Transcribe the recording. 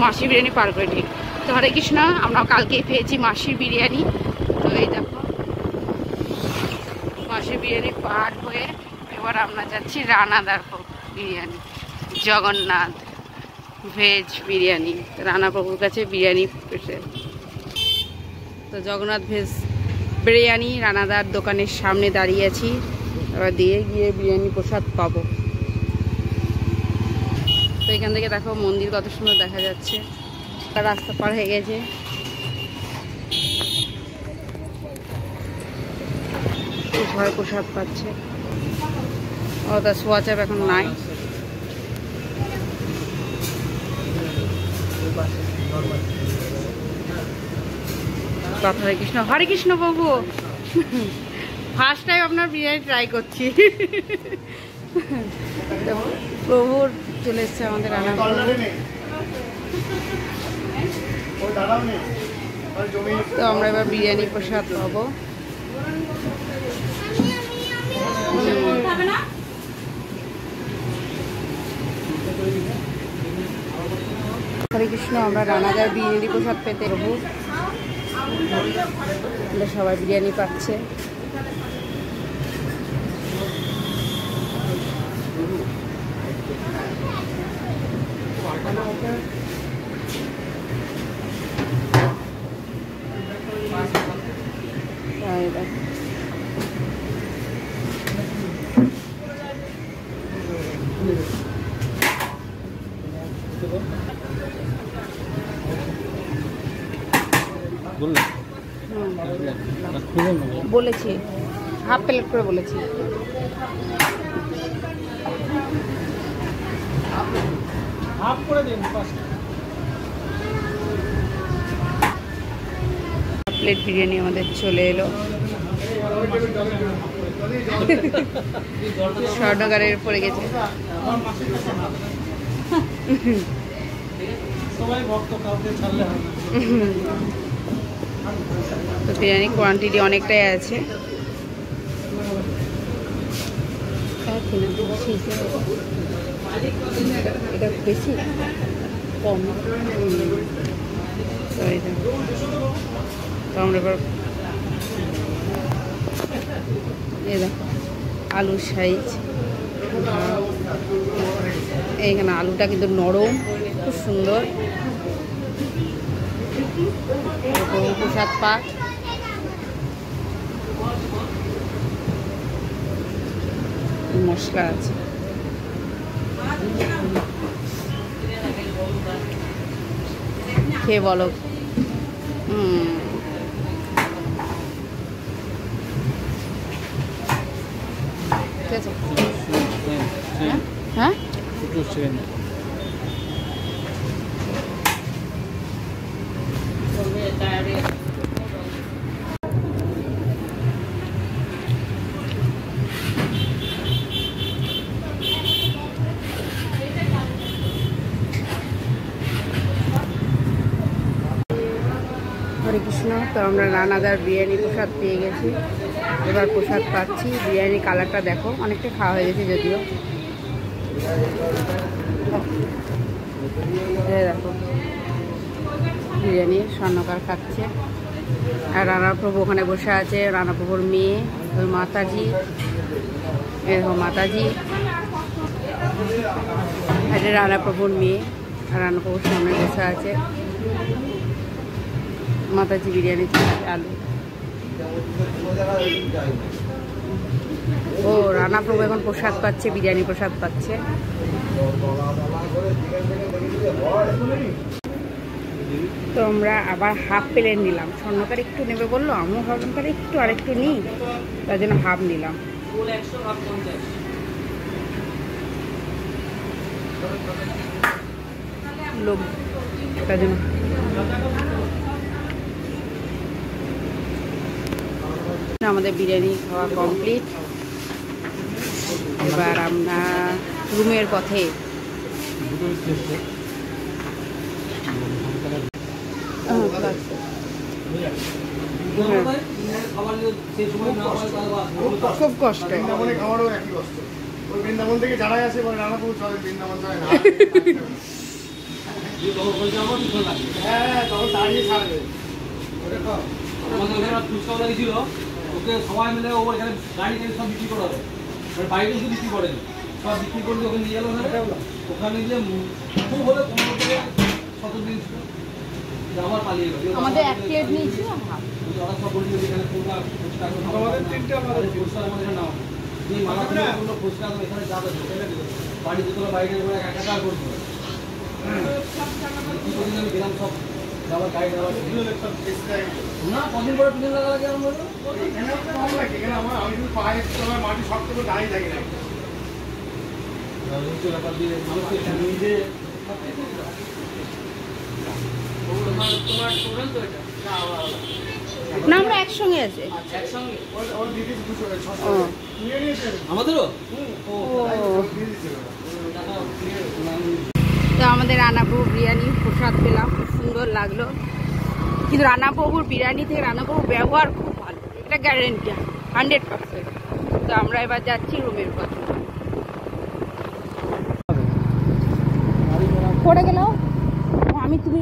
মাসির বিরিয়ানি পার করে ঠিক। তো হরে কৃষ্ণ, আমরা কালকে পেয়েছি মাসির বিরিয়ানি। তো এই দেখো মাসির বিরিয়ানি পার হয়ে এবার আমরা যাচ্ছি রানাদার বিরিয়ানি, জগন্নাথ ভেজ বিরিয়ানি। রানা প্রভুর কাছে বিরিয়ানি পেয়েছে। তো জগন্নাথ ভেজ বিরিয়ানি রানাদার দোকানের সামনে দাঁড়িয়ে আছি। এবার দিয়ে গিয়ে বিরিয়ানি প্রসাদ পাবো। তো এখান থেকে দেখো মন্দির কত সুন্দর দেখা যাচ্ছে। রাস্তা পার হয়ে গেছে। ঘরে প্রসাদ পাচ্ছে। ও তার সোয়া চাপ এখন নাই। হরে কৃষ্ণ, হরে কৃষ্ণ প্রভু। ফার্স্ট টাইম আপনার বিরিয়ানি ট্রাই করছি। প্রভুর চলে এসছে আমাদের রান্না। তো আমরা এবার বিরিয়ানি প্রসাদ পাবো। হরে কৃষ্ণ, আমরা রানাদার বিরিয়ানি প্রসাদ পেতে প্রভু। সবাই বিরিয়ানি পাচ্ছে। বলেছি হাফ প্লেট করে বলেছি। প্লেট বিরিয়ানি আমাদের চলে এলো। স্বর্ণকারের পড়ে গেছে। তো বিরিয়ানি কোয়ান্টিটি অনেকটাই আছে। এটা বেশি কম। তো আমরা এবার এই দেখো আলুর সাইজ। এইখানে আলুটা কিন্তু নরম, খুব সুন্দর। প্রসাদ পাক। মশলা আছে। খেয়ে বলো। ঠিক আছে। হ্যাঁ হরে কৃষ্ণ। তো আমরা রানাদার বিরিয়ানি প্রসাদ পেয়ে গেছি। এবার প্রসাদ পাচ্ছি। বিরিয়ানি কালারটা দেখো, অনেকটা খাওয়া হয়ে গেছে যদিও। দেখো বিরিয়ানি স্বর্ণকার খাচ্ছে। আর রানাপ্রভু ওখানে বসে আছে। রানাপ্রভুর মেয়ে ওই মাতাজি, এরকম মাতাজি। এটা রানাপ্রভুর মেয়ে। আর রানাপ্রভুর সামনে বসে আছে। মাতাজি বিরিয়ানি আলু। ও রানাপ্রভু এখন প্রসাদ পাচ্ছে, বিরিয়ানি প্রসাদ পাচ্ছে। তো আমরা আবার হাফ প্লেট নিলাম। স্বর্ণকার একটু নেবে বললো, আমিও ভাবলাম তাহলে একটু আরেকটু নিই, তার জন্য হাফ নিলাম। লোক তার জন্য আমাদের বিরিয়ানি খাওয়া কমপ্লিট। এবার আমরা রুমের পথে। খুব কষ্ট। বৃন্দাবন থেকে যারাই আসে বলে রানাপুর চলে, বৃন্দাবন যায় না। হ্যাঁ, তখন দাঁড়িয়ে ছাড়বে। আমাদের ওখানে ফুচকা লাগিয়েছিল, ওকে সবাই মিলে ও এখানে গাড়ি গাড়ি সব বিক্রি করে হবে, মানে বাইরে শুধু বিক্রি করেনি, সব বিক্রি করতে ওখানে নিয়ে গেল। ওখানে গিয়ে খুব হলে 15 থেকে 17 দিন ছিল, আবার পালিয়ে গেল। আমাদের এক প্লেট নিয়েছি ওরা সব বলছিল এখানে ফুচকা আমাদের তিনটা আমাদের ফুচকা আমাদের নাও এই মালাগুলো ফুচকা এখানে যাবে বাড়ি দুটো বাইরে করে একাকার করছিল। কিছুদিন আমি গেলাম সব যাবার গাড়ি যাওয়ার না, কদিন পরে পিছনে লাগা লাগে আমার আমি শুধু পায়ের তলায় মাটি শক্ত করে দাঁড়িয়ে থাকি না। ব্যাপার দিয়ে মানুষকে নিজে না, আমরা একসঙ্গে আছি। একসঙ্গে ওর দিদি আমাদেরও তো আমাদের রানাপ্রভু বিরিয়ানি প্রসাদ পেলাম, খুব সুন্দর লাগলো। কিন্তু রানাপ্রভুর বিরিয়ানি থেকে রানাপ্রভুর ব্যবহার খুব ভালো, এটা গ্যারেন্টি 100%। তো আমরা এবার যাচ্ছি রুমের পথে। পড়ে গেল আমি, তুমি